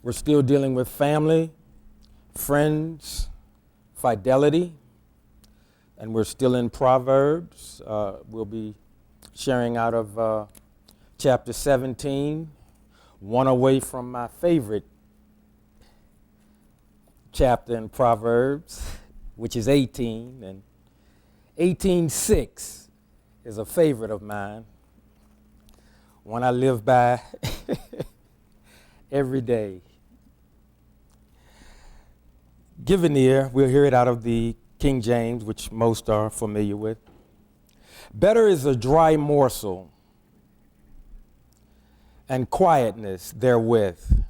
We're still dealing with family, friends, fidelity, and we're still in Proverbs. We'll be sharing out of chapter 17, one away from my favorite chapter in Proverbs, which is 18, and 18:6 is a favorite of mine, one I live by every day. Give an ear. We'll hear it out of the King James, which most are familiar with. Better is a dry morsel and quietness therewith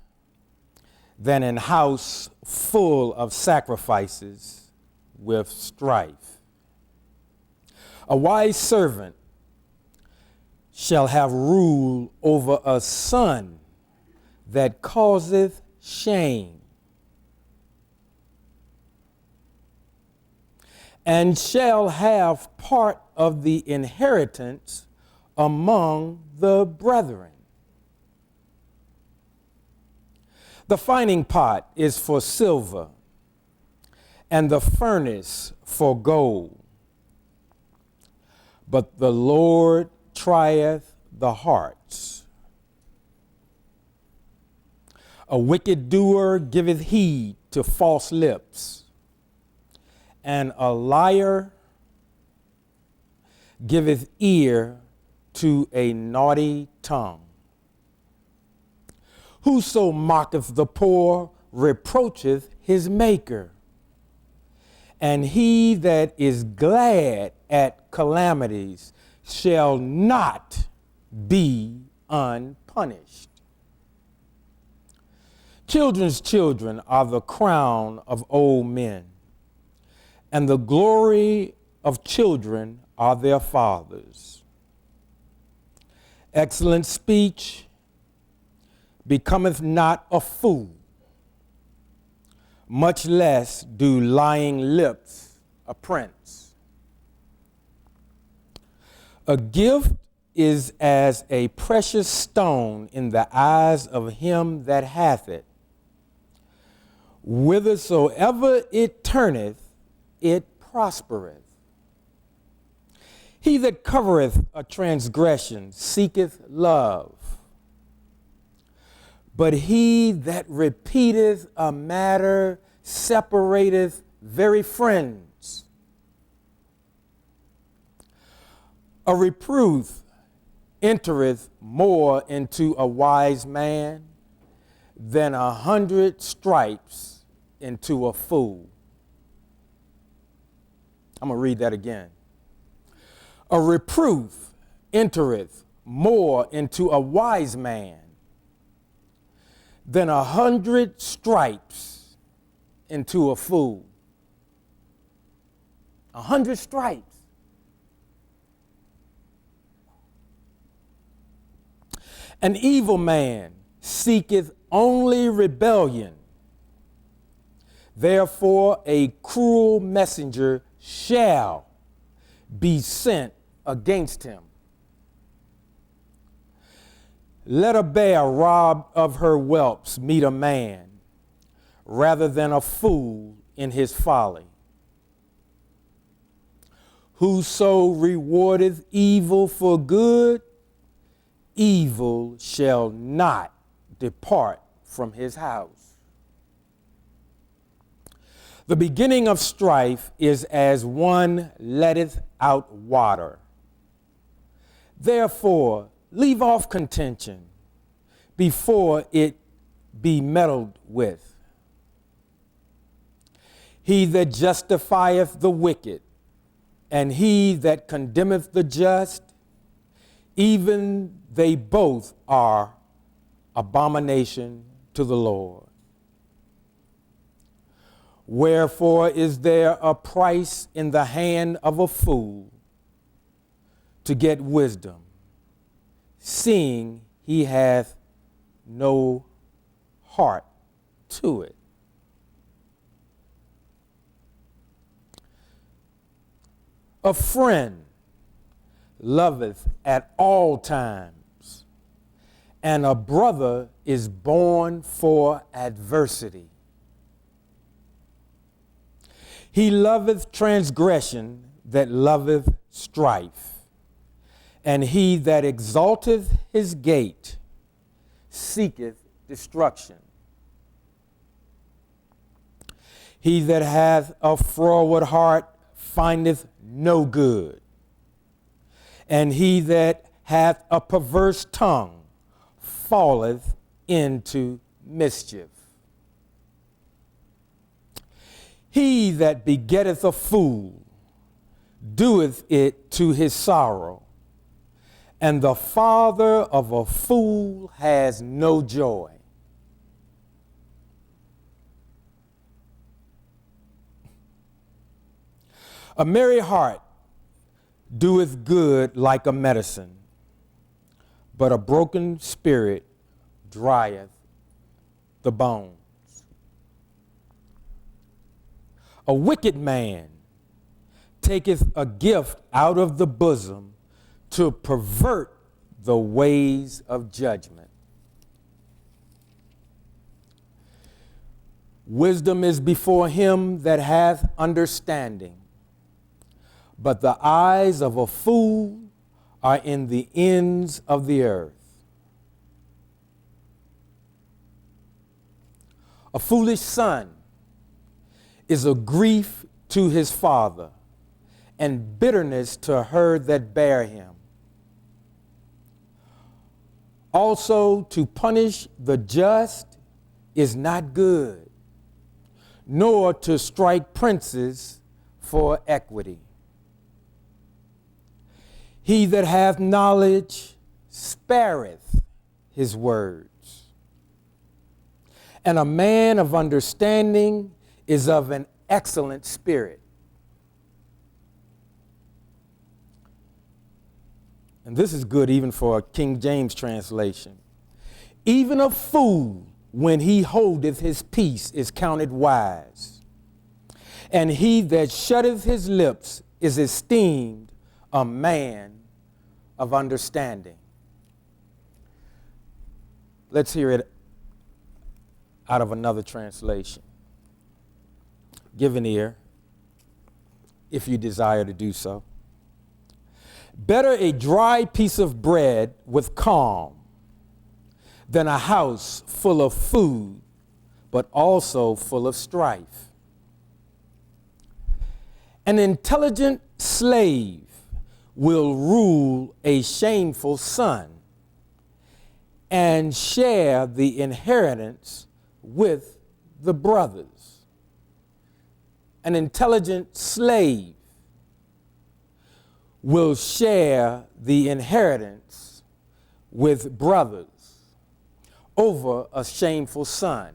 than an house full of sacrifices with strife. A wise servant shall have rule over a son that causeth shame, and shall have part of the inheritance among the brethren. The fining pot is for silver, and the furnace for gold. But the Lord trieth the hearts. A wicked doer giveth heed to false lips, and a liar giveth ear to a naughty tongue. Whoso mocketh the poor reproacheth his maker, and he that is glad at calamities shall not be unpunished. Children's children are the crown of old men, and the glory of children are their fathers. Excellent speech becometh not a fool, much less do lying lips a prince. A gift is as a precious stone in the eyes of him that hath it. Whithersoever it turneth, it prospereth. He that covereth a transgression seeketh love, but he that repeateth a matter separateth very friends. A reproof entereth more into a wise man than 100 stripes into a fool. I'm going to read that again. A reproof entereth more into a wise man than 100 stripes into a fool. 100 stripes. An evil man seeketh only rebellion. Therefore a cruel messenger shall be sent against him. Let a bear robbed of her whelps meet a man, rather than a fool in his folly. Whoso rewardeth evil for good, evil shall not depart from his house. The beginning of strife is as one letteth out water. Therefore, leave off contention before it be meddled with. He that justifieth the wicked, and he that condemneth the just, even they both are abomination to the Lord. Wherefore is there a price in the hand of a fool to get wisdom, seeing he hath no heart to it? A friend loveth at all times, and a brother is born for adversity. He loveth transgression that loveth strife, and he that exalteth his gate seeketh destruction. He that hath a froward heart findeth no good, and he that hath a perverse tongue falleth into mischief. He that begetteth a fool doeth it to his sorrow, and the father of a fool has no joy. A merry heart doeth good like a medicine, but a broken spirit drieth the bones. A wicked man taketh a gift out of the bosom to pervert the ways of judgment. Wisdom is before him that hath understanding, but the eyes of a fool are in the ends of the earth. A foolish son is a grief to his father, and bitterness to her that bare him. Also, to punish the just is not good, nor to strike princes for equity. He that hath knowledge spareth his words, and a man of understanding is of an excellent spirit. And this is good even for a King James translation. Even a fool, when he holdeth his peace, is counted wise, and he that shutteth his lips is esteemed a man of understanding. Let's hear it out of another translation. Give an ear, if you desire to do so. Better a dry piece of bread with calm than a house full of food, but also full of strife. An intelligent slave will rule a shameful son and share the inheritance with the brothers. An intelligent slave will share the inheritance with brothers over a shameful son.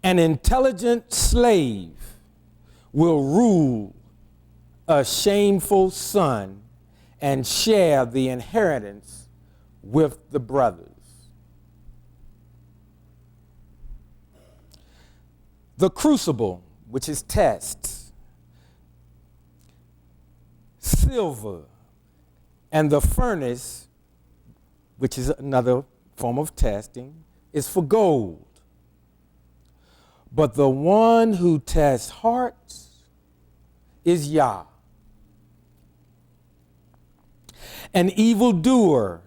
An intelligent slave will rule a shameful son and share the inheritance with the brothers. The crucible, which is tests, silver, and the furnace, which is another form of testing, is for gold. But the one who tests hearts is Yah. An evildoer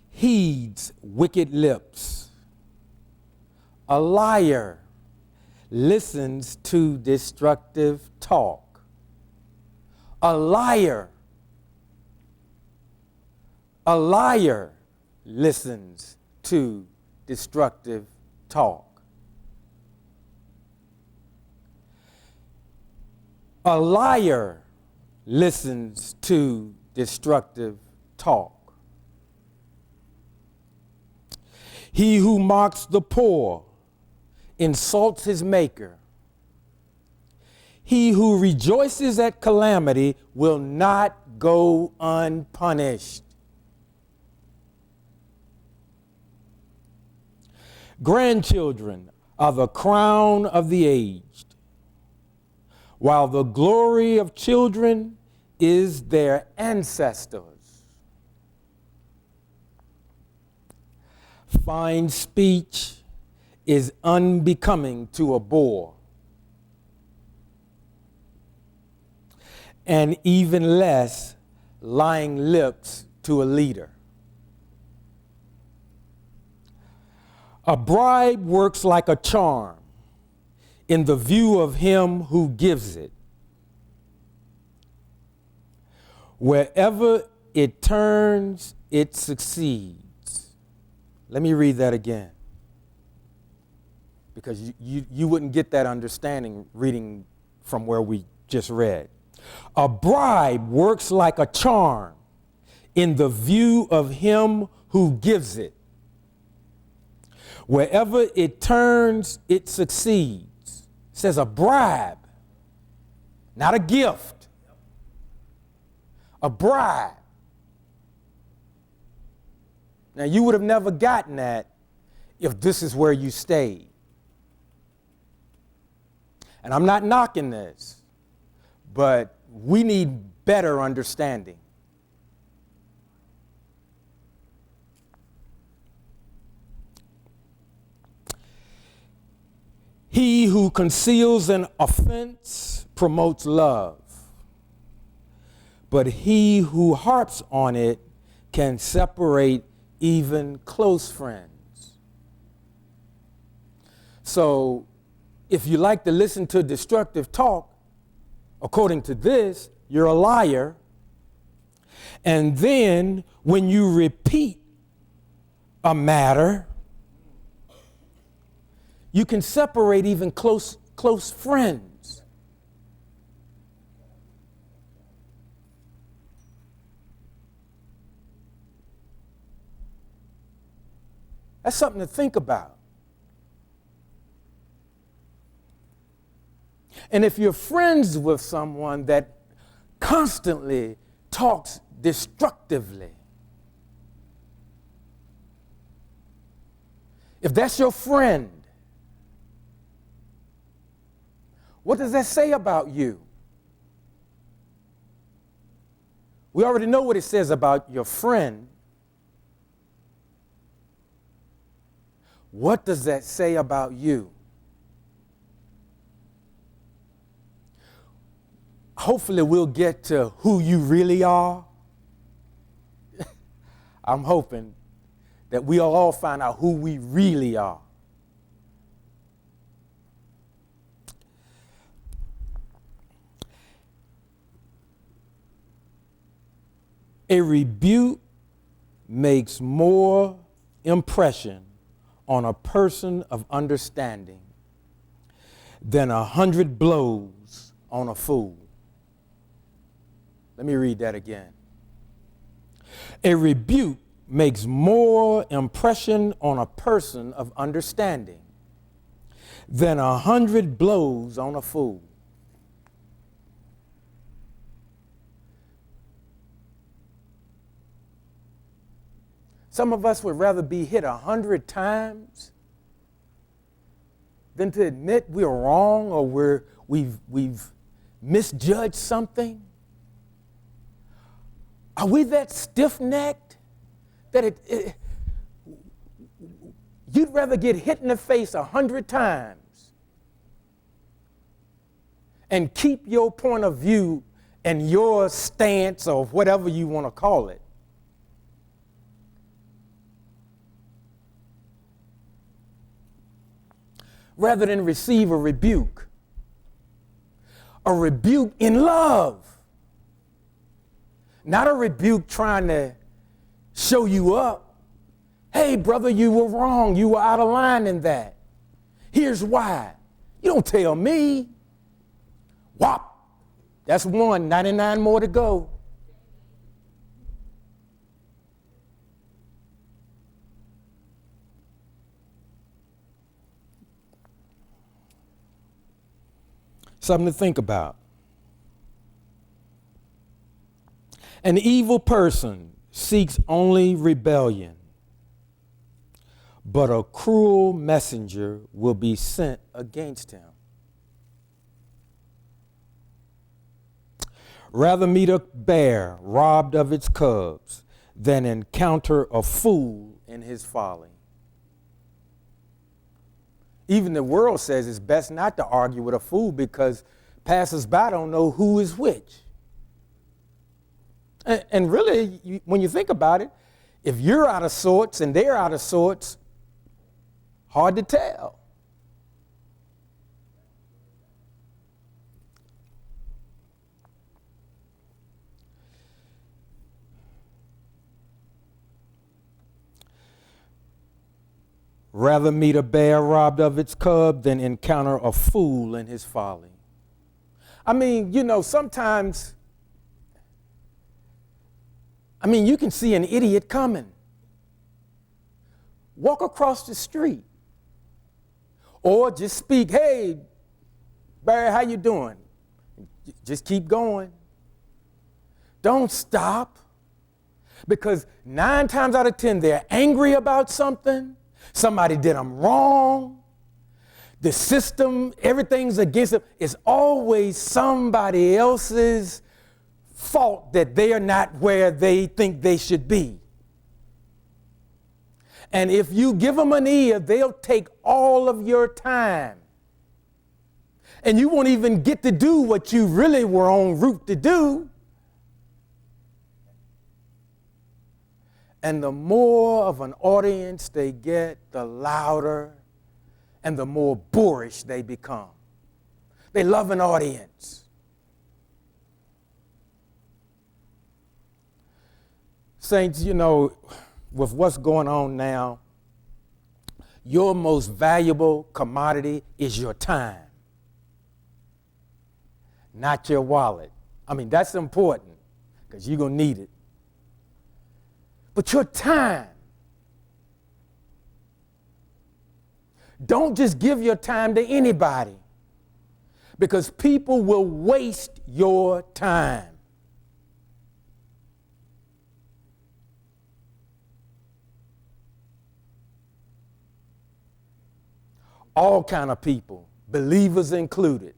heeds wicked lips. A liar listens to destructive talk. A liar listens to destructive talk. A liar listens to destructive talk. He who mocks the poor insults his maker. He who rejoices at calamity will not go unpunished. Grandchildren are the crown of the aged, while the glory of children is their ancestors. Fine speech is unbecoming to a boor, and even less lying lips to a leader. A bribe works like a charm in the view of him who gives it. Wherever it turns, it succeeds. Let me read that again, because you wouldn't get that understanding reading from where we just read. A bribe works like a charm in the view of him who gives it. Wherever it turns, it succeeds. It says a bribe, not a gift. A bribe. Now, you would have never gotten that if this is where you stayed. And I'm not knocking this, but we need better understanding. He who conceals an offense promotes love, but he who harps on it can separate even close friends. So, if you like to listen to destructive talk, according to this, you're a liar. And then when you repeat a matter, you can separate even close friends. That's something to think about. And if you're friends with someone that constantly talks destructively, if that's your friend, what does that say about you? We already know what it says about your friend. What does that say about you? Hopefully we'll get to who you really are. I'm hoping that we'll all find out who we really are. A rebuke makes more impression on a person of understanding than 100 blows on a fool. Let me read that again. A rebuke makes more impression on a person of understanding than 100 blows on a fool. Some of us would rather be hit 100 times than to admit we're wrong or we've misjudged something. Are we that stiff-necked that you'd rather get hit in the face 100 times and keep your point of view and your stance or whatever you want to call it, rather than receive a rebuke in love? Not a rebuke trying to show you up. Hey, brother, you were wrong. You were out of line in that. Here's why. You don't tell me. Whop. That's 99 more to go. Something to think about. An evil person seeks only rebellion, but a cruel messenger will be sent against him. Rather meet a bear robbed of its cubs than encounter a fool in his folly. Even the world says it's best not to argue with a fool because passers-by don't know who is which. And really, when you think about it, if you're out of sorts and they're out of sorts, hard to tell. Rather meet a bear robbed of its cub than encounter a fool in his folly. I mean, sometimes, you can see an idiot coming. Walk across the street. Or just speak, hey, Barry, how you doing? Just keep going. Don't stop. Because 9 times out of 10, they're angry about something. Somebody did them wrong. The system, everything's against them. It's always somebody else's fault that they are not where they think they should be. And if you give them an ear, they'll take all of your time. And you won't even get to do what you really were en route to do. And the more of an audience they get, the louder and the more boorish they become. They love an audience. Saints, with what's going on now, your most valuable commodity is your time, not your wallet. That's important because you're going to need it. But your time. Don't just give your time to anybody because people will waste your time. All kind of people, believers included.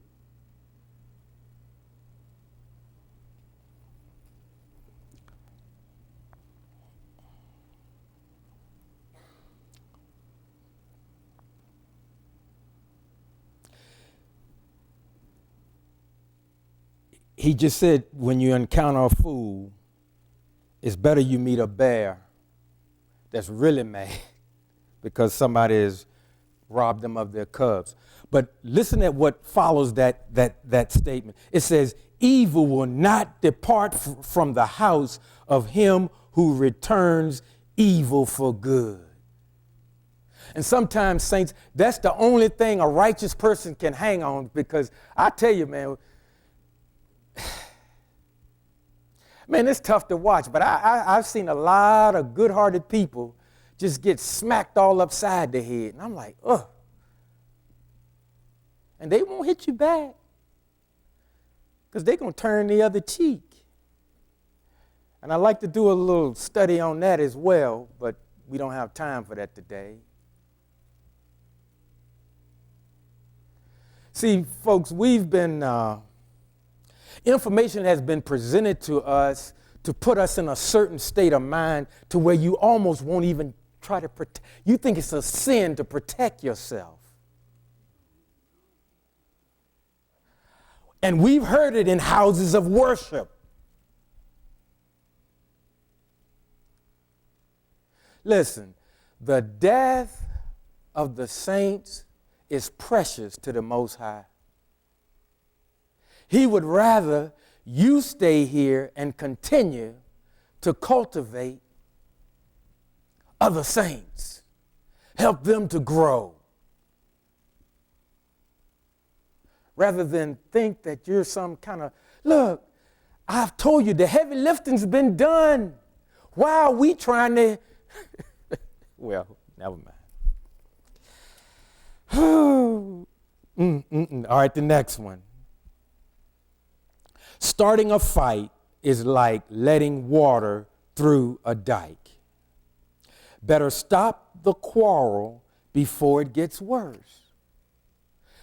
He just said when you encounter a fool, it's better you meet a bear that's really mad because somebody has robbed them of their cubs. But listen at what follows that statement. It says, evil will not depart from the house of him who returns evil for good. And sometimes, saints, that's the only thing a righteous person can hang on because I tell you, man, it's tough to watch, but I've seen a lot of good-hearted people just get smacked all upside the head. And I'm like, ugh. And they won't hit you back because they're going to turn the other cheek. And I'd like to do a little study on that as well, but we don't have time for that today. See, folks, information has been presented to us to put us in a certain state of mind to where you almost won't even try to protect. You think it's a sin to protect yourself. And we've heard it in houses of worship. Listen, the death of the saints is precious to the Most High. He would rather you stay here and continue to cultivate other saints, help them to grow, rather than think that you're some kind of, look, I've told you the heavy lifting's been done. Why are we trying to, well, never mind. All right, the next one. Starting a fight is like letting water through a dike. Better stop the quarrel before it gets worse.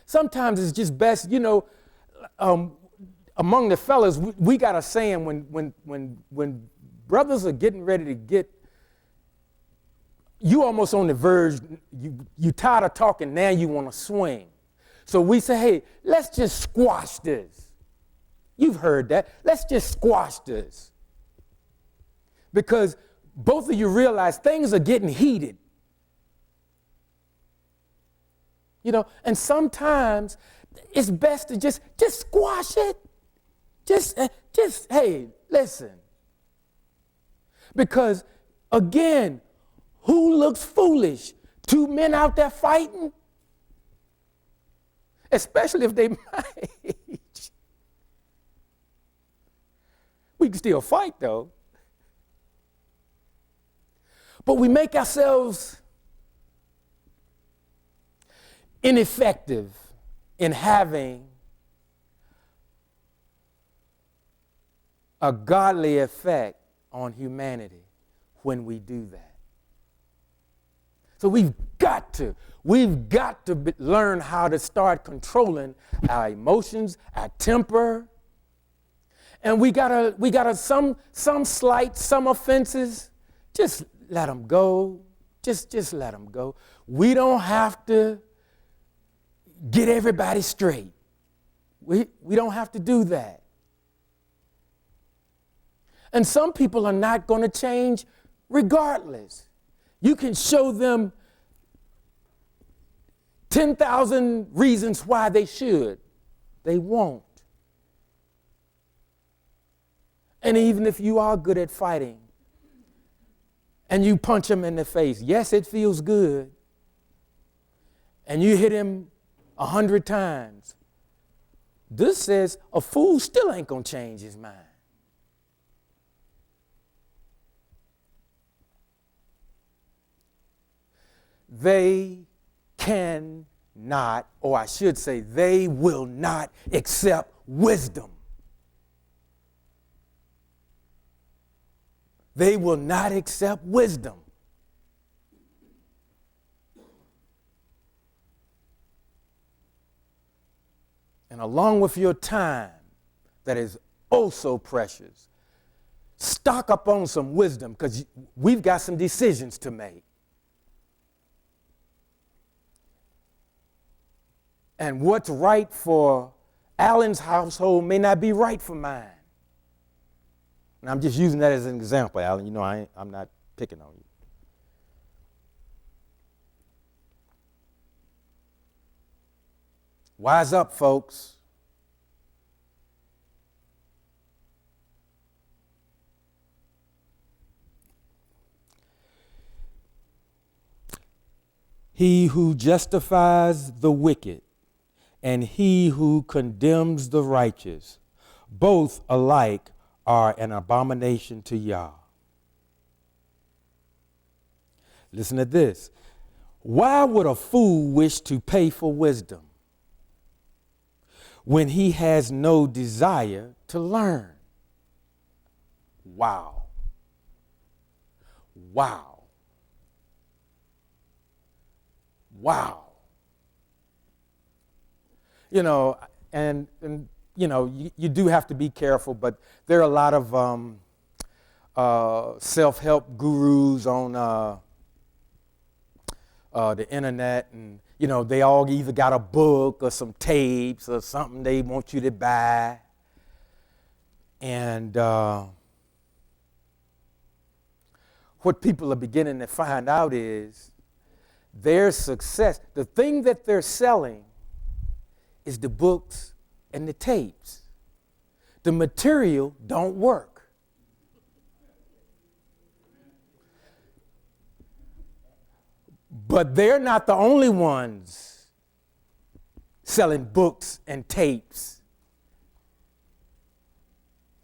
Sometimes it's just best, among the fellas, we got a saying when brothers are getting ready to get, you almost on the verge, you tired of talking, now you want to swing. So we say, hey, let's just squash this. You've heard that. Let's just squash this. Because both of you realize things are getting heated. You know, and sometimes it's best to just squash it. Just, hey, listen. Because, again, who looks foolish? Two men out there fighting? Especially if they my age. We can still fight, though. But we make ourselves ineffective in having a godly effect on humanity when we do that. So we've got to learn how to start controlling our emotions, our temper. And we gotta some slight, some offenses, just let them go. Just let them go. We don't have to get everybody straight. We don't have to do that. And some people are not going to change regardless. You can show them 10,000 reasons why they should. They won't. And even if you are good at fighting and you punch him in the face, yes, it feels good. And you hit him 100 times. This says a fool still ain't going to change his mind. They cannot, or I should say, they will not accept wisdom. They will not accept wisdom. And along with your time that is oh so precious, stock up on some wisdom because we've got some decisions to make. And what's right for Alan's household may not be right for mine. And I'm just using that as an example, Alan. You know, I'm not picking on you. Wise up, folks. He who justifies the wicked and he who condemns the righteous, both alike are an abomination to Yah. Listen to this. Why would a fool wish to pay for wisdom when he has no desire to learn? Wow. Wow. Wow. You know, and you know, you do have to be careful, but there are a lot of self-help gurus on the internet, and you know, they all either got a book or some tapes or something they want you to buy. And what people are beginning to find out is their success, the thing that they're selling is the books and the tapes. The material don't work. But they're not the only ones selling books and tapes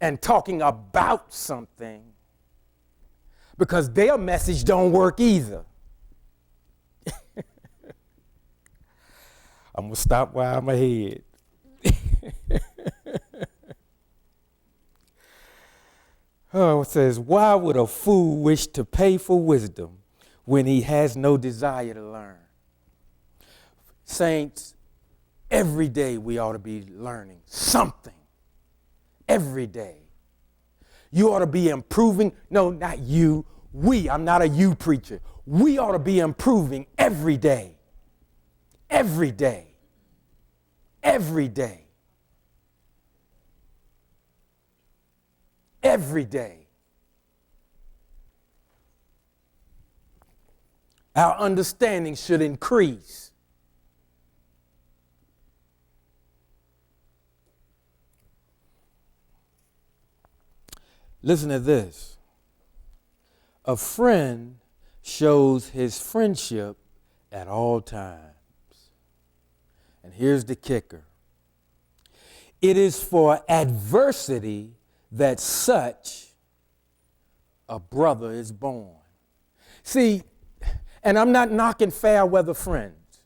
and talking about something, because their message don't work either. I'm going to stop while I'm ahead. Oh, it says, why would a fool wish to pay for wisdom when he has no desire to learn? Saints, every day we ought to be learning something. Every day. You ought to be improving. No, not you. I'm not a you preacher. We ought to be improving every day. Every day. Every day. Every day. Our understanding should increase. Listen to this. A friend shows his friendship at all times. And here's the kicker. It is for adversity that such a brother is born. See, and I'm not knocking fair weather friends.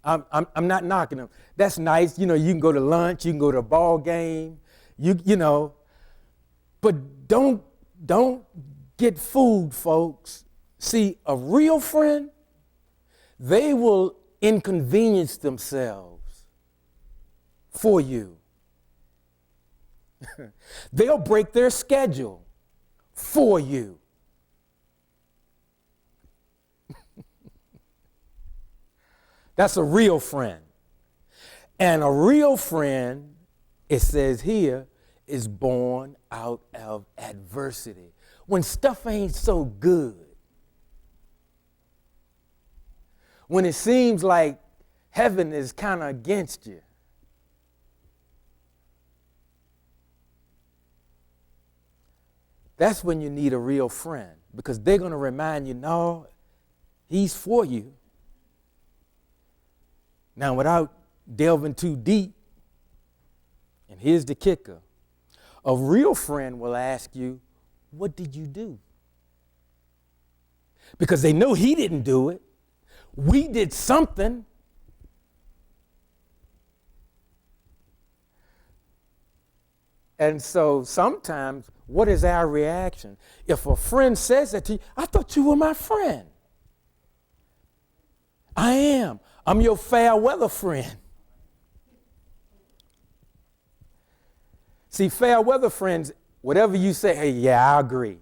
I'm not knocking them. That's nice. You know, you can go to lunch, you can go to a ball game, you know, but don't get fooled, folks. See, a real friend, they will inconvenience themselves for you. They'll break their schedule for you. That's a real friend. And a real friend, it says here, is born out of adversity. When stuff ain't so good, when it seems like heaven is kind of against you, that's when you need a real friend, because they're going to remind you, no, he's for you. Now, without delving too deep, and here's the kicker, a real friend will ask you, what did you do? Because they know he didn't do it. We did something. And so sometimes, what is our reaction? If a friend says that to you, I thought you were my friend. I am. I'm your fair weather friend. See, fair weather friends, whatever you say, hey, yeah, I agree.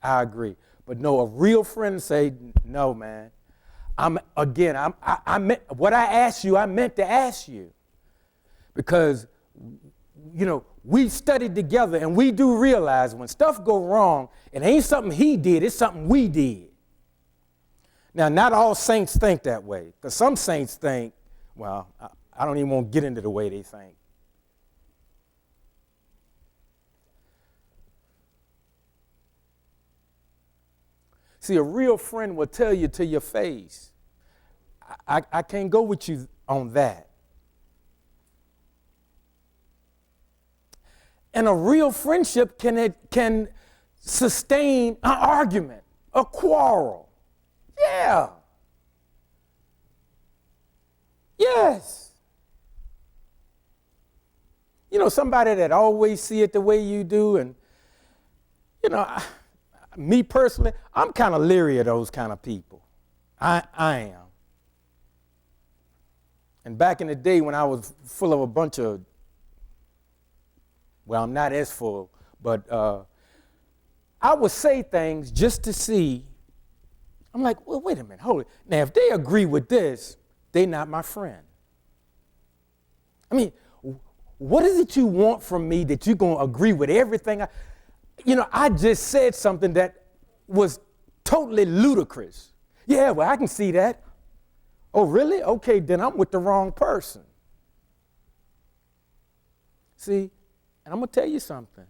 I agree. But no, a real friend say, no, man. I meant what I asked you, I meant to ask you. Because, you know, we studied together and we do realize when stuff go wrong, it ain't something he did, it's something we did. Now, not all saints think that way, because some saints think, well, I don't even want to get into the way they think. See, a real friend will tell you to your face, I can't go with you on that. And a real friendship can sustain an argument, a quarrel. Yeah. Yes. You know, somebody that always see it the way you do, and, you know, me personally, I'm kind of leery of those kind of people. I am. And back in the day when I was full of a bunch of, well, I'm not as full, but I would say things just to see. I'm like, well, wait a minute, hold it. Now, if they agree with this, they're not my friend. I mean, what is it you want from me that you're going to agree with everything? I just said something that was totally ludicrous. Yeah, well, I can see that. Oh, really? Okay, then I'm with the wrong person. See, and I'm going to tell you something.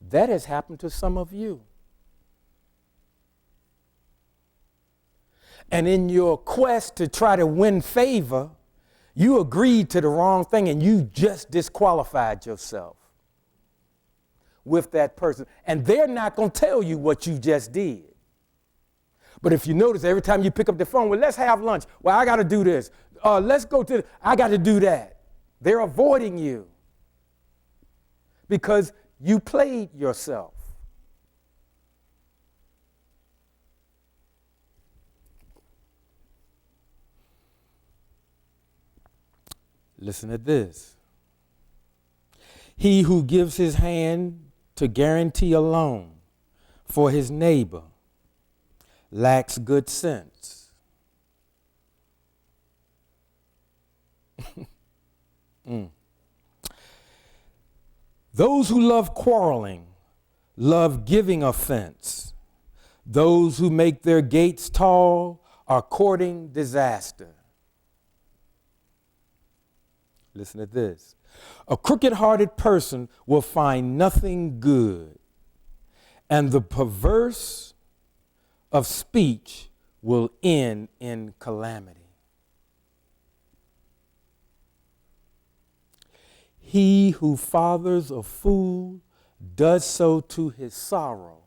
That has happened to some of you. And in your quest to try to win favor, you agreed to the wrong thing and you just disqualified yourself with that person. And they're not going to tell you what you just did. But if you notice, every time you pick up the phone, well, let's have lunch. Well, I got to do this. Let's go to, I got to do that. They're avoiding you because you played yourself. Listen to this. He who gives his hand to guarantee a loan for his neighbor lacks good sense. Those who love quarreling love giving offense. Those who make their gates tall are courting disaster. Listen to this. A crooked-hearted person will find nothing good, and the perverse of speech will end in calamity. He who fathers a fool does so to his sorrow,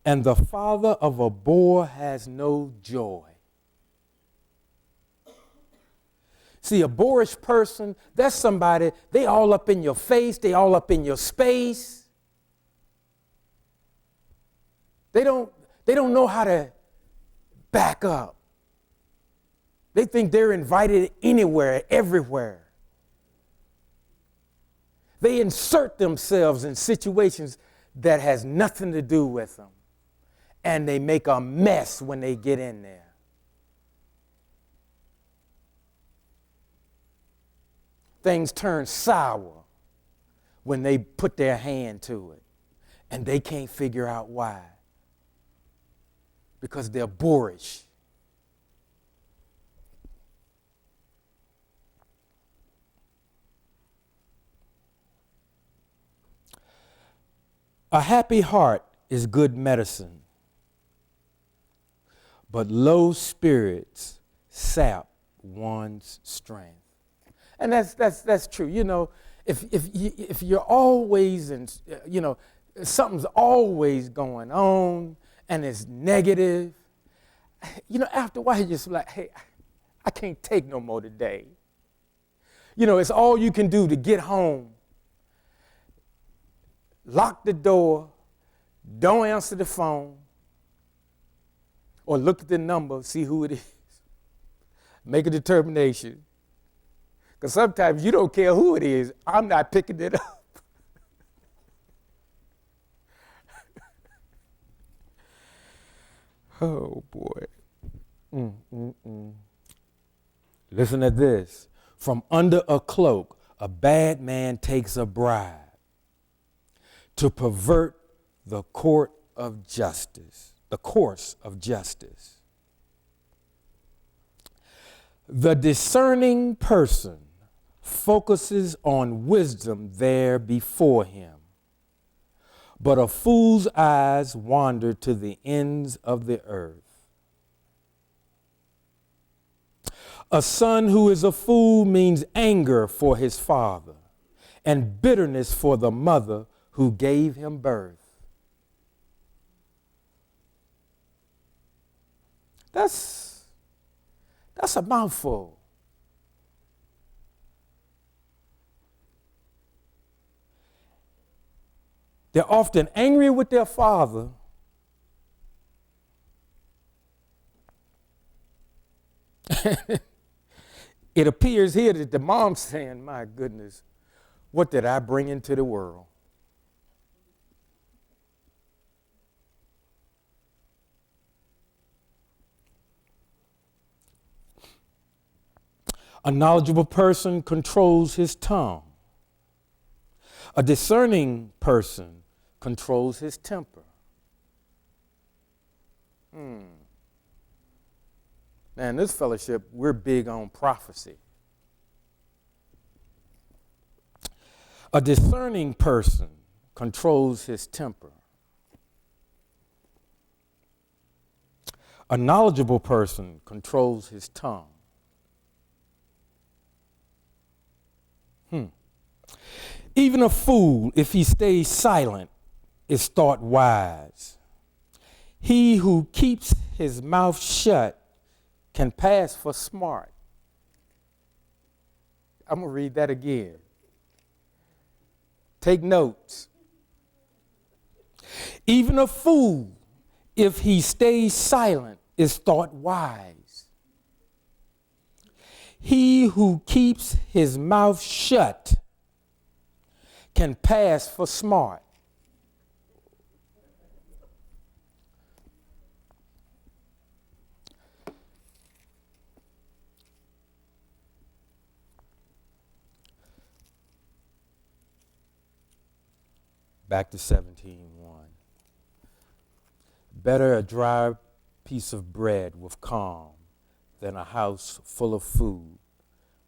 and the father of a boor has no joy. See, a boorish person, that's somebody, they all up in your face, they all up in your space. They don't know how to back up. They think they're invited anywhere, everywhere. They insert themselves in situations that has nothing to do with them. And they make a mess when they get in there. Things turn sour when they put their hand to it. And they can't figure out why. Because they're boorish. A happy heart is good medicine, but low spirits sap one's strength. And that's true. You know, if you're always in, something's always going on and it's negative, after a while you're just like, hey, I can't take no more today. It's all you can do to get home. Lock the door, don't answer the phone, or look at the number, see who it is. Make a determination. Because sometimes you don't care who it is, I'm not picking it up. Oh, boy. Listen to this. From under a cloak, a bad man takes a bribe to pervert the court of justice, the course of justice. The discerning person focuses on wisdom there before him, but a fool's eyes wander to the ends of the earth. A son who is a fool means anger for his father and bitterness for the mother who gave him birth. That's a mouthful. They're often angry with their father it appears here that the mom's saying, my goodness, what did I bring into the world? A knowledgeable person controls his tongue. A discerning person controls his temper. Now, in this fellowship, we're big on prophecy. A discerning person controls his temper. A knowledgeable person controls his tongue. Even a fool, if he stays silent, is thought wise. He who keeps his mouth shut can pass for smart. I'm going to read that again. Take notes. Even a fool, if he stays silent, is thought wise. He who keeps his mouth shut can pass for smart. Back to 17:1. Better a dry piece of bread with calm than a house full of food,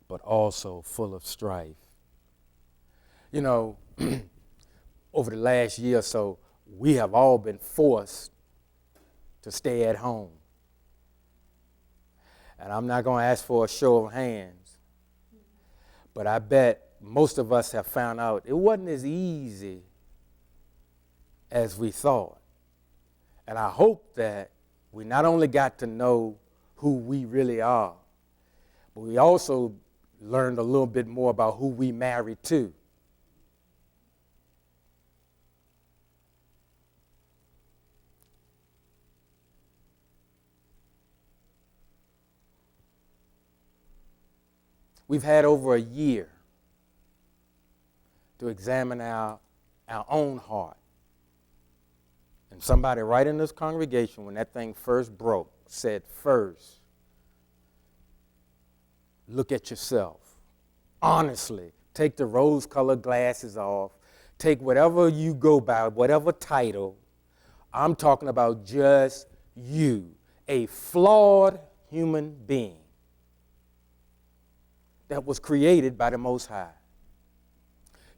but also full of strife. You know, over the last year or so, we have all been forced to stay at home. And I'm not going to ask for a show of hands, but I bet most of us have found out it wasn't as easy as we thought. And I hope that we not only got to know who we really are, but we also learned a little bit more about who we married to. We've had over a year to examine our own heart. And somebody right in this congregation, when that thing first broke, said, first, look at yourself. Honestly, take the rose-colored glasses off. Take whatever you go by, whatever title. I'm talking about just you, a flawed human being that was created by the Most High.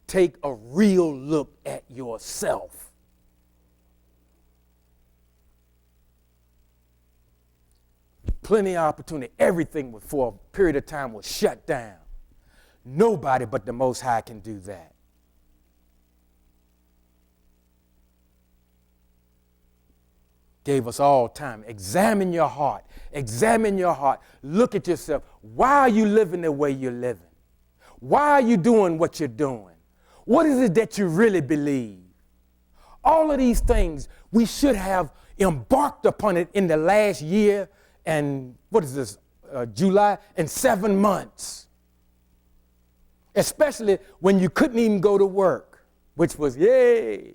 Take a real look at yourself. Plenty of opportunity. Everything for a period of time was shut down. Nobody but the Most High can do that. Gave us all time. Examine your heart. Examine your heart. Look at yourself. Why are you living the way you're living? Why are you doing what you're doing? What is it that you really believe? All of these things, we should have embarked upon it in the last year and, July, and 7 months. Especially when you couldn't even go to work, which was yay.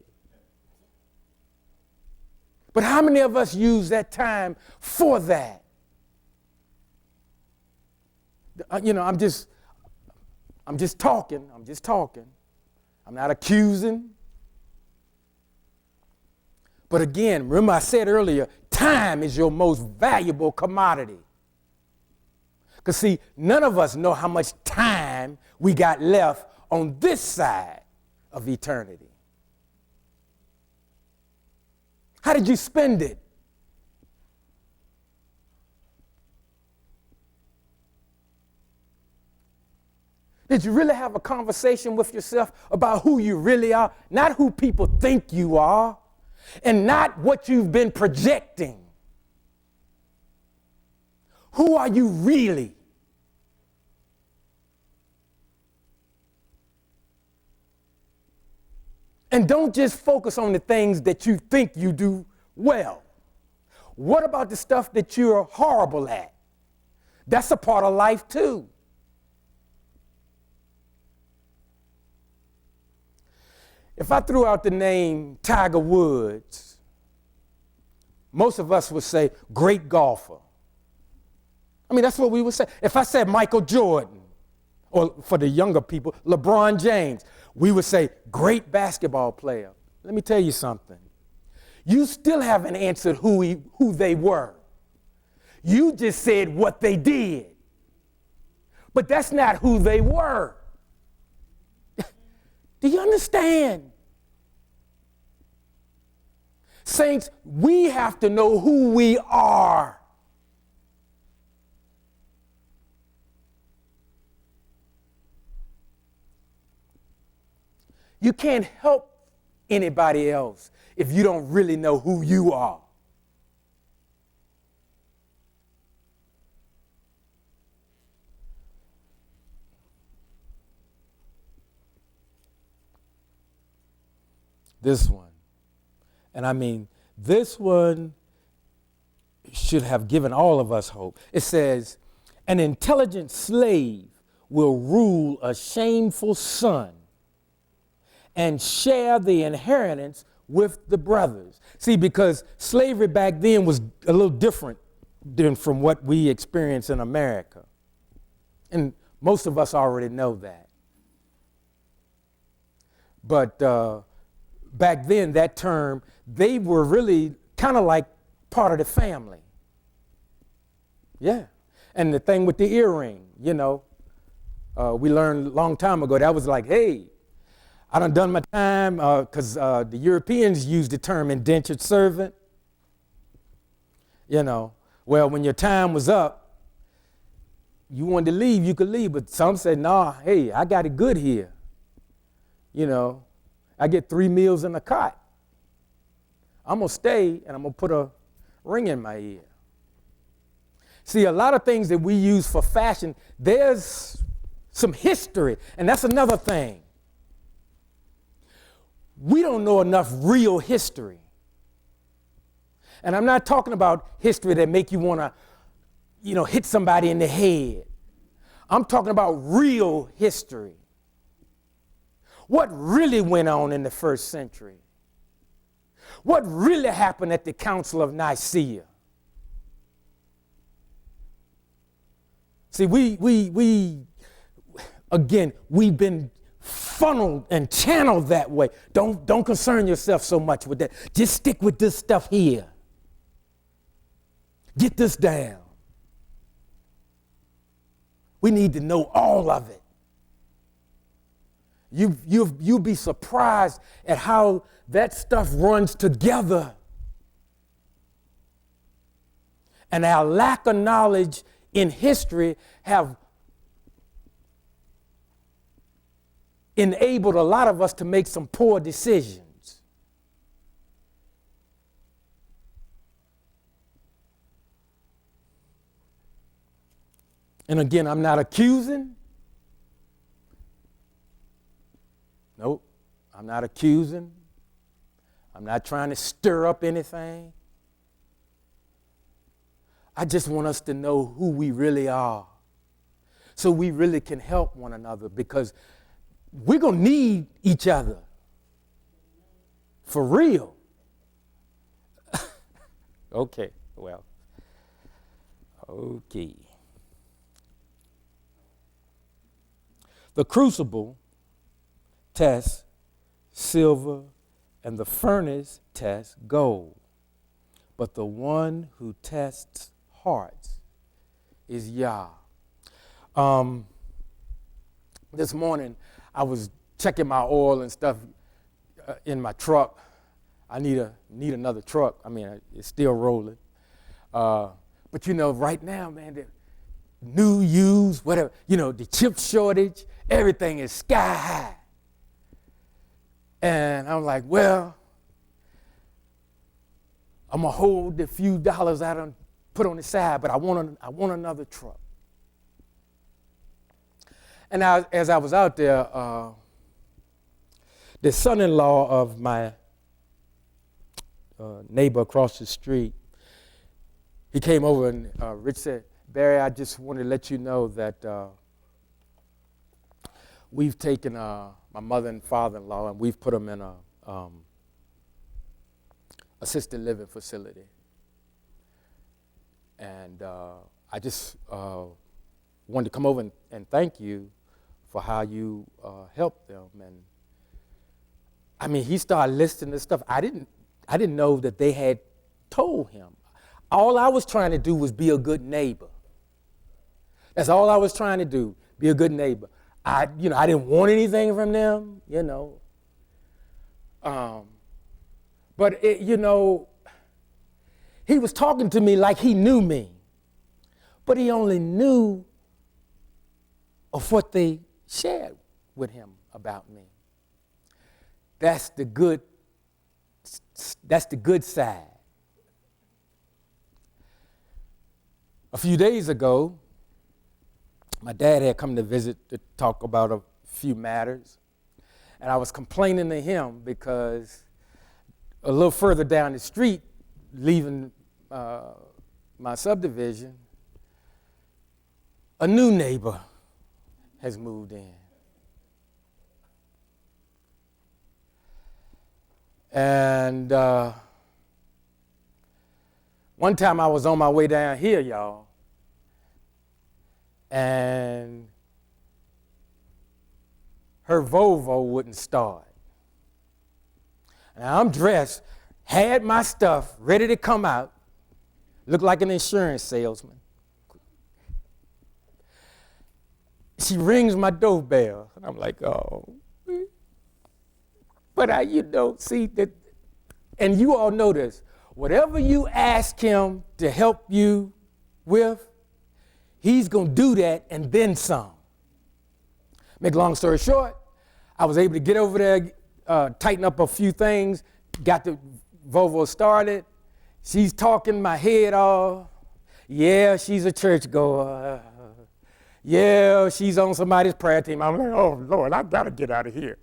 But how many of us use that time for that? I'm just talking. I'm not accusing. But again, remember I said earlier, time is your most valuable commodity. Because see, none of us know how much time we got left on this side of eternity. How did you spend it? Did you really have a conversation with yourself about who you really are? Not who people think you are, and not what you've been projecting. Who are you really? And don't just focus on the things that you think you do well. What about the stuff that you're horrible at? That's a part of life too. If I threw out the name Tiger Woods, most of us would say great golfer. I mean, that's what we would say. If I said Michael Jordan, or for the younger people, LeBron James, we would say great basketball player. Let me tell you something. You still haven't answered who they were. You just said what they did. But that's not who they were. Do you understand? Saints, we have to know who we are. You can't help anybody else if you don't really know who you are. This one. And I mean, this one should have given all of us hope. It says, an intelligent slave will rule a shameful son and share the inheritance with the brothers. See, because slavery back then was a little different than from what we experience in America. And most of us already know that. But back then, that term, they were really kind of like part of the family. Yeah. And the thing with the earring, we learned a long time ago, that was like, hey, I done my time, because the Europeans used the term indentured servant. Well, when your time was up, you wanted to leave, you could leave. But some said, nah, hey, I got it good here. I get 3 meals in a cot. I'm going to stay, and I'm going to put a ring in my ear. See, a lot of things that we use for fashion, there's some history, and that's another thing. We don't know enough real history. And I'm not talking about history that make you want to, hit somebody in the head. I'm talking about real history. What really went on in the first century? What really happened at the Council of Nicaea? See, we've been funneled and channeled that way. Don't concern yourself so much with that. Just stick with this stuff here. Get this down. We need to know all of it. You'll be surprised at how that stuff runs together. And our lack of knowledge in history have enabled a lot of us to make some poor decisions. And again, I'm not accusing. Nope, I'm not accusing. I'm not trying to stir up anything. I just want us to know who we really are, so we really can help one another, because we're going to need each other. For real. Okay. The crucible tests silver, and the furnace tests gold. But the one who tests hearts is Yah. This morning, I was checking my oil and stuff in my truck. I need another truck. I mean, it's still rolling. But right now, man, the new, used, whatever, the chip shortage, everything is sky high. And I'm like, well, I'm going to hold the few dollars I done put on the side, but I want another truck. And as I was out there, the son-in-law of my neighbor across the street, he came over and Rich said, Barry, I just wanted to let you know that we've taken my mother and father-in-law and we've put them in a assisted living facility. And I just wanted to come over and thank you for how you helped them. And I mean, he started listing this stuff. I didn't know that they had told him. All I was trying to do was be a good neighbor. That's all I was trying to do, be a good neighbor. I didn't want anything from them, But he was talking to me like he knew me, but he only knew of what they shared with him about me. That's the good side. A few days ago, my dad had come to visit to talk about a few matters, and I was complaining to him because a little further down the street, leaving my subdivision, a new neighbor has moved in. And one time I was on my way down here, y'all, and her Volvo wouldn't start. And I'm dressed, had my stuff ready to come out, looked like an insurance salesman. She rings my doorbell, and I'm like, oh. But see that, and you all know this, whatever you ask him to help you with, he's going to do that and then some. Make a long story short, I was able to get over there, tighten up a few things, got the Volvo started. She's talking my head off. Yeah, she's a churchgoer. Yeah, she's on somebody's prayer team. I'm like, oh, Lord, I got to get out of here.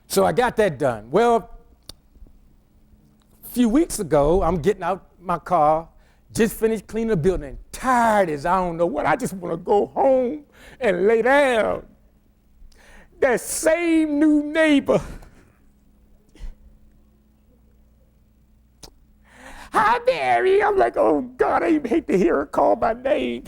So I got that done. Well, a few weeks ago, I'm getting out my car, just finished cleaning the building, tired as I don't know what. I just want to go home and lay down. That same new neighbor. Hi, Mary. I'm like, oh, God, I even hate to hear her call my name.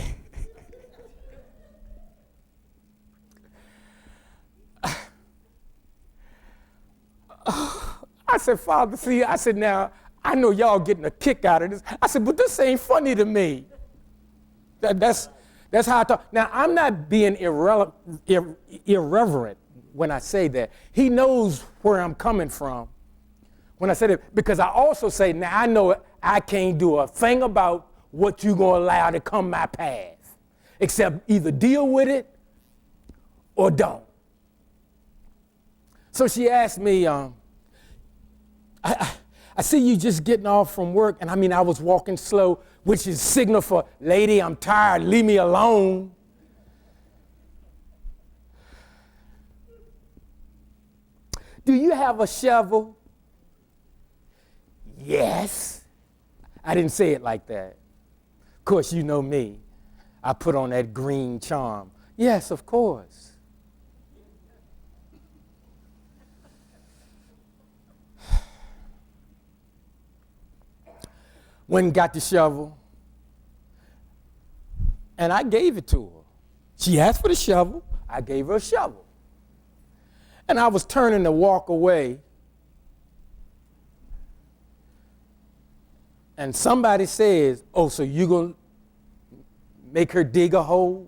I said, Father, see, I said, now, I know y'all getting a kick out of this. I said, but this ain't funny to me. That's how I talk. Now, I'm not being irreverent when I say that. He knows where I'm coming from when I said it, because I also say, now, I know I can't do a thing about what you're going to allow to come my path, except either deal with it or don't. So she asked me, I see you just getting off from work, and I was walking slow, which is signal for, lady, I'm tired, leave me alone. Do you have a shovel? Yes. I didn't say it like that. Of course, you know me. I put on that green charm. Yes, of course. Went and got the shovel, and I gave it to her. She asked for the shovel, I gave her a shovel. And I was turning to walk away, and somebody says, oh, so you gonna make her dig a hole?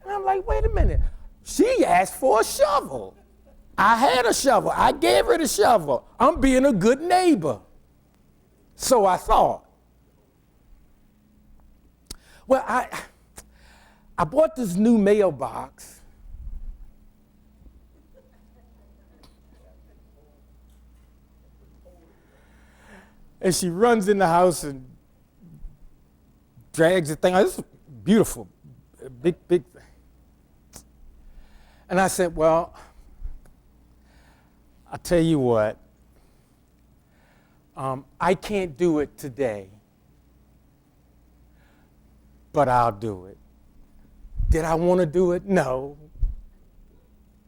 And I'm like, wait a minute. She asked for a shovel. I had a shovel. I gave her the shovel. I'm being a good neighbor. So I thought. Well, I bought this new mailbox. And she runs in the house and drags the thing. This is beautiful. Big thing. And I said, well, I'll tell you what. I can't do it today, but I'll do it. Did I want to do it? No,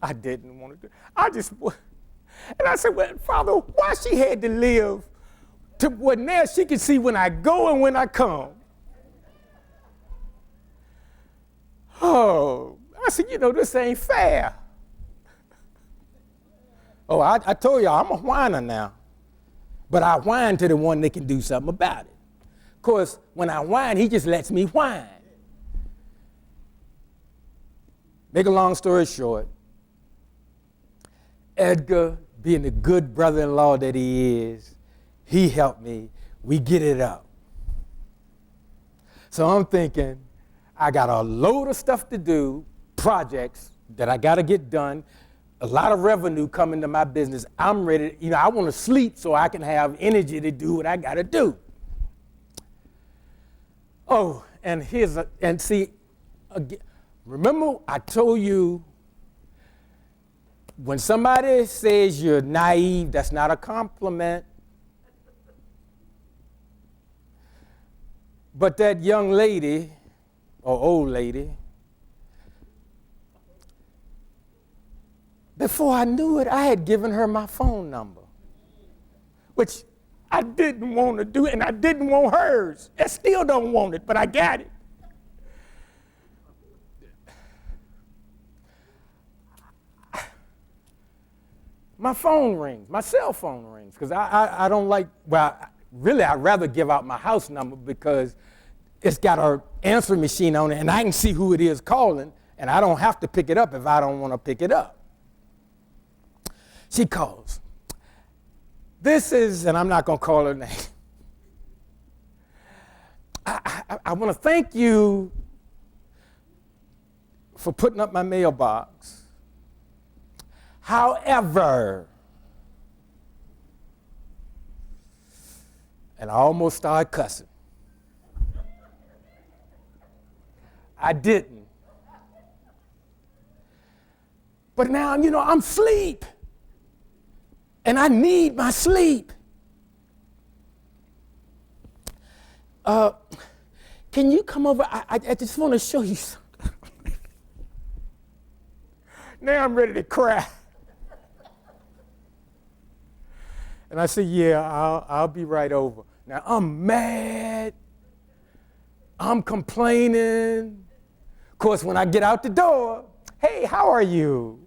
I didn't want to do it. And I said, well, Father, why she had to live to where now she can see when I go and when I come? Oh, I said, this ain't fair. Oh, I told y'all, I'm a whiner now. But I whine to the one that can do something about it. Of course, when I whine, he just lets me whine. Make a long story short, Edgar, being the good brother-in-law that he is, he helped me. We get it up. So I'm thinking, I got a load of stuff to do, projects that I got to get done, a lot of revenue coming to my business. I'm ready, I want to sleep so I can have energy to do what I got to do. Oh, and remember I told you, when somebody says you're naive, that's not a compliment. But that young lady, or old lady, Before I knew it, I had given her my phone number, which I didn't want to do, and I didn't want hers. I still don't want it, but I got it. My phone rings, my cell phone rings, because I don't like, really I'd rather give out my house number because it's got an answering machine on it, and I can see who it is calling, and I don't have to pick it up if I don't want to pick it up. She calls. This is, and I'm not going to call her name. I want to thank you for putting up my mailbox. However, and I almost started cussing. I didn't. But now, I'm asleep. And I need my sleep. Can you come over? I just want to show you something. Now I'm ready to cry. And I said, yeah, I'll be right over. Now I'm mad. I'm complaining. Of course, when I get out the door, hey, how are you?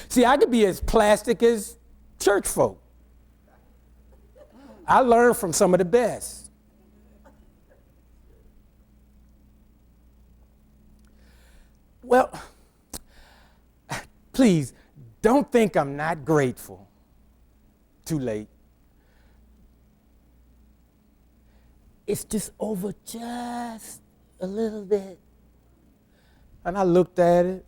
See, I could be as plastic as church folk. I learned from some of the best. Well, please, don't think I'm not grateful. Too late. It's just over just a little bit. And I looked at it.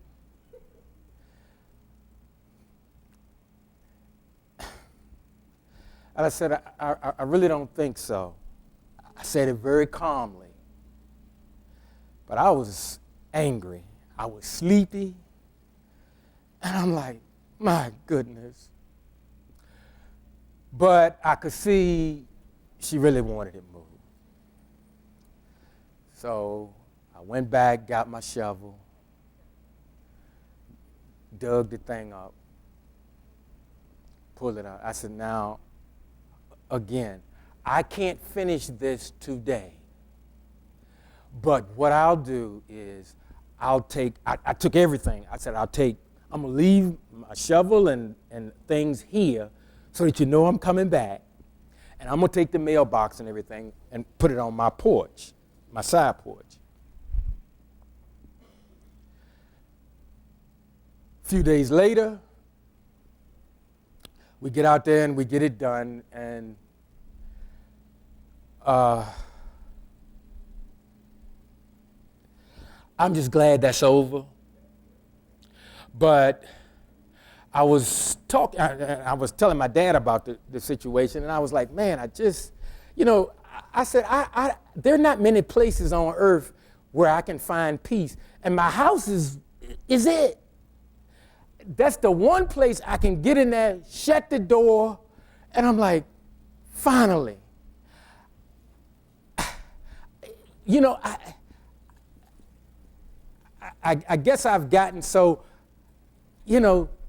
And I said, I really don't think so. I said it very calmly. But I was angry. I was sleepy. And I'm like, my goodness. But I could see she really wanted it moved. So I went back, got my shovel, dug the thing up, pulled it out. I said, now, again, I can't finish this today. But what I'll do is I took everything. I said, I'm going to leave my shovel and things here so that you know I'm coming back. And I'm going to take the mailbox and everything and put it on my porch, my side porch. A few days later, we get out there and we get it done, and I'm just glad that's over. But I was telling my dad about the situation, and I was like, man, I said, there are not many places on earth where I can find peace, and my house is it. That's the one place I can get in there, shut the door, and I'm like, finally. I guess I've gotten so,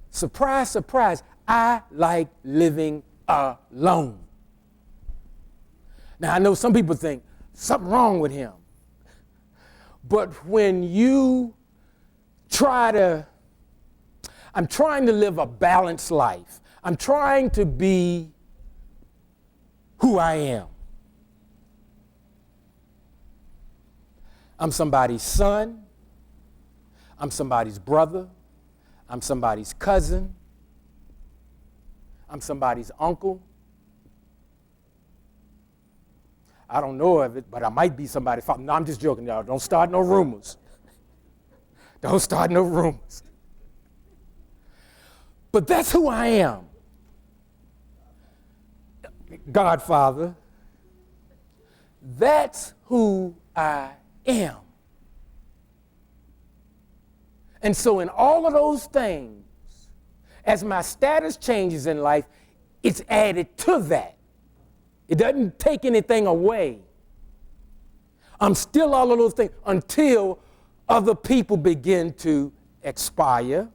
surprise, surprise, I like living alone. Now, I know some people think something wrong with him. But when I'm trying to live a balanced life. I'm trying to be who I am. I'm somebody's son. I'm somebody's brother. I'm somebody's cousin. I'm somebody's uncle. I don't know of it, but I might be somebody's father. No, I'm just joking, y'all. Don't start no rumors. Don't start no rumors. But that's who I am. Godfather. That's who I am. And so in all of those things, as my status changes in life, it's added to that. It doesn't take anything away. I'm still all of those things until other people begin to expire,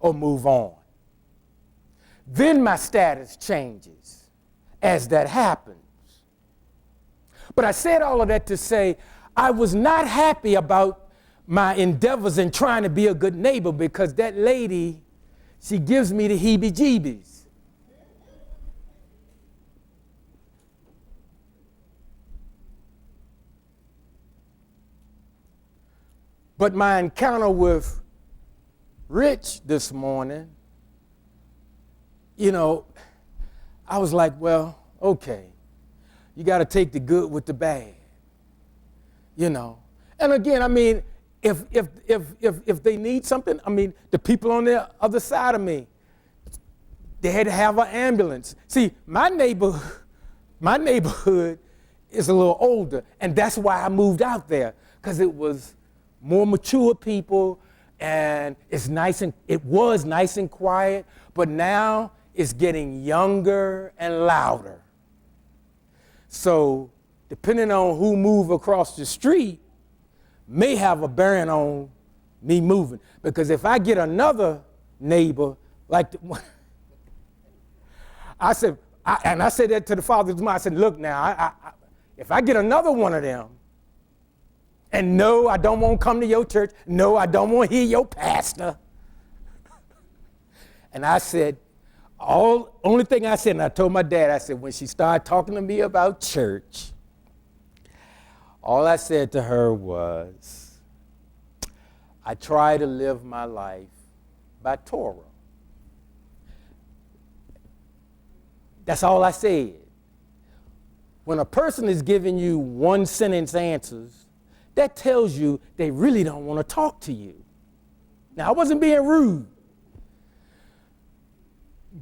or move on. Then my status changes as that happens. But I said all of that to say I was not happy about my endeavors in trying to be a good neighbor, because that lady, she gives me the heebie-jeebies. But my encounter with Rich this morning, I was like, well, okay, you got to take the good with the bad, And again, I mean, if they need something, I mean, the people on the other side of me, they had to have an ambulance. See, my neighborhood is a little older, and that's why I moved out there, because it was more mature people, and it was nice and quiet, but now it's getting younger and louder. So depending on who move across the street may have a bearing on me moving. Because if I get another neighbor like I said that to the father of mine, I said, look now, if I get another one of them, and no, I don't want to come to your church. No, I don't want to hear your pastor. And I said, only thing I said, and I told my dad, I said, when she started talking to me about church, all I said to her was, I try to live my life by Torah. That's all I said. When a person is giving you one sentence answers, that tells you they really don't want to talk to you. Now, I wasn't being rude,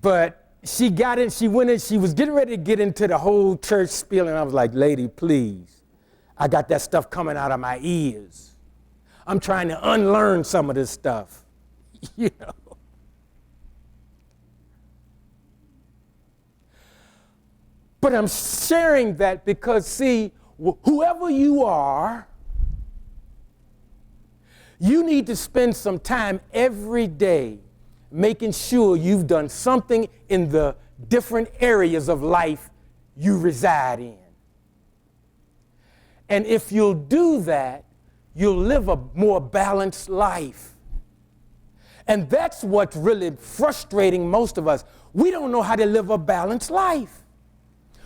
but she went in, she was getting ready to get into the whole church spiel, and I was like, lady, please, I got that stuff coming out of my ears. I'm trying to unlearn some of this stuff, But I'm sharing that because, see, whoever you are, you need to spend some time every day making sure you've done something in the different areas of life you reside in. And if you'll do that, you'll live a more balanced life. And that's what's really frustrating most of us. We don't know how to live a balanced life.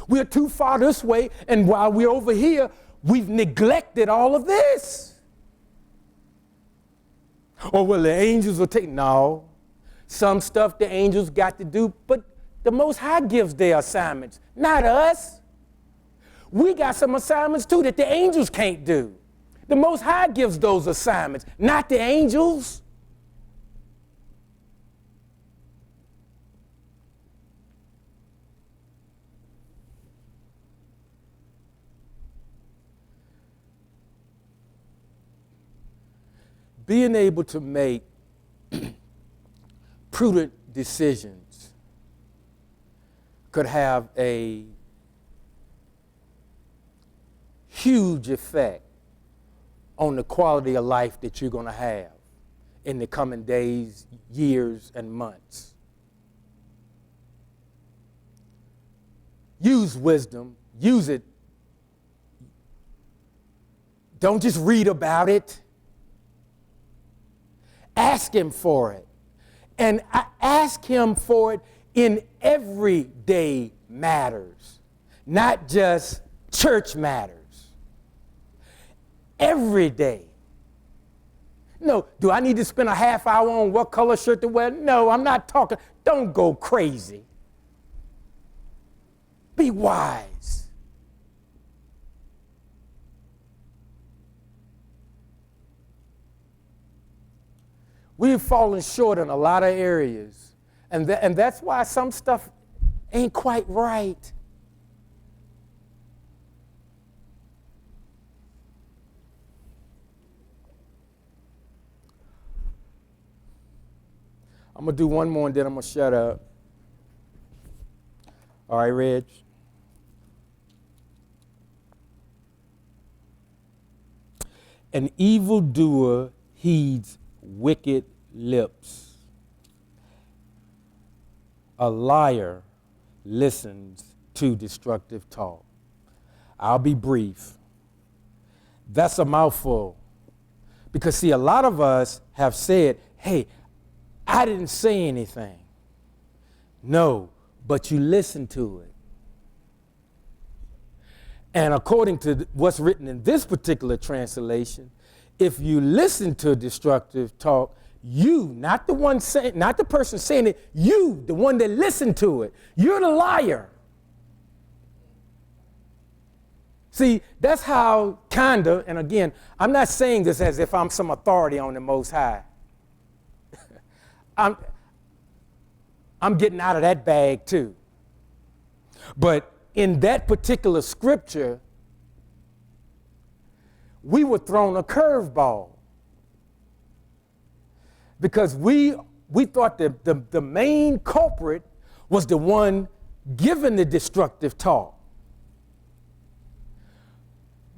We're too far this way, and while we're over here, we've neglected all of this. Or well, the angels will take, no. Some stuff the angels got to do, but the Most High gives their assignments, not us. We got some assignments too that the angels can't do. The Most High gives those assignments, not the angels. Being able to make prudent decisions could have a huge effect on the quality of life that you're going to have in the coming days, years, and months. Use wisdom. Use it. Don't just read about it. Ask him for it. And I ask him for it in everyday matters, not just church matters. Every day. No, do I need to spend a half hour on what color shirt to wear? No, I'm not talking. Don't go crazy. Be wise. We've fallen short in a lot of areas, and that's why some stuff ain't quite right. I'm going to do one more and then I'm going to shut up. All right, Reg? An evildoer heeds wicked lips, A liar listens to destructive talk. I'll be brief. That's a mouthful. Because, see, a lot of us have said, hey, I didn't say anything. No, but you listened to it. And according to what's written in this particular translation, if you listen to destructive talk, you, not the one saying, not the person saying it, you, the one that listened to it, you're the liar. See, that's how kinda, and again, I'm not saying this as if I'm some authority on the Most High. I'm getting out of that bag too. But in that particular scripture, we were thrown a curveball. Because we thought that the main culprit was the one giving the destructive talk.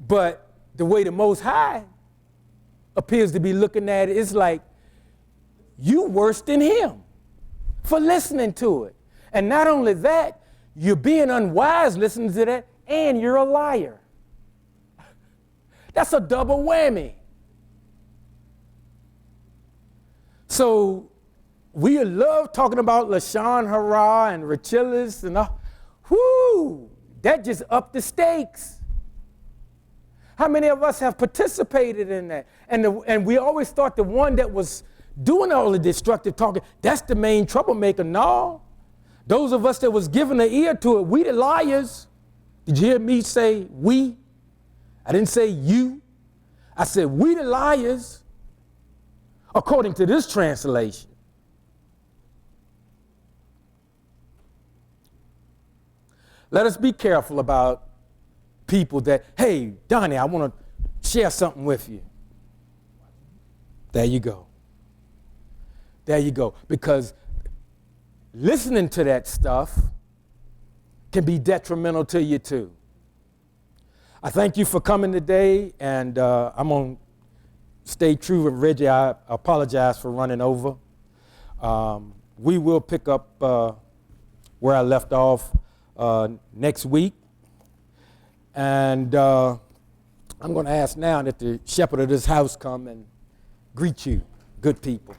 But the way the Most High appears to be looking at it, it's like, you worse than him for listening to it. And not only that, you're being unwise listening to that, and you're a liar. That's a double whammy. So we love talking about Lashon Hara and Rachilis and all. Whoo, that just upped the stakes. How many of us have participated in that? And we always thought the one that was doing all the destructive talking, that's the main troublemaker. No. Those of us that was giving the ear to it, we the liars. Did you hear me say we? I didn't say you. I said we the liars, according to this translation. Let us be careful about people that, hey, Donnie, I want to share something with you. There you go. There you go. Because listening to that stuff can be detrimental to you too. I thank you for coming today, and I'm going to stay true. And Reggie, I apologize for running over. We will pick up where I left off next week. And I'm going to ask now that the shepherd of this house come and greet you, good people.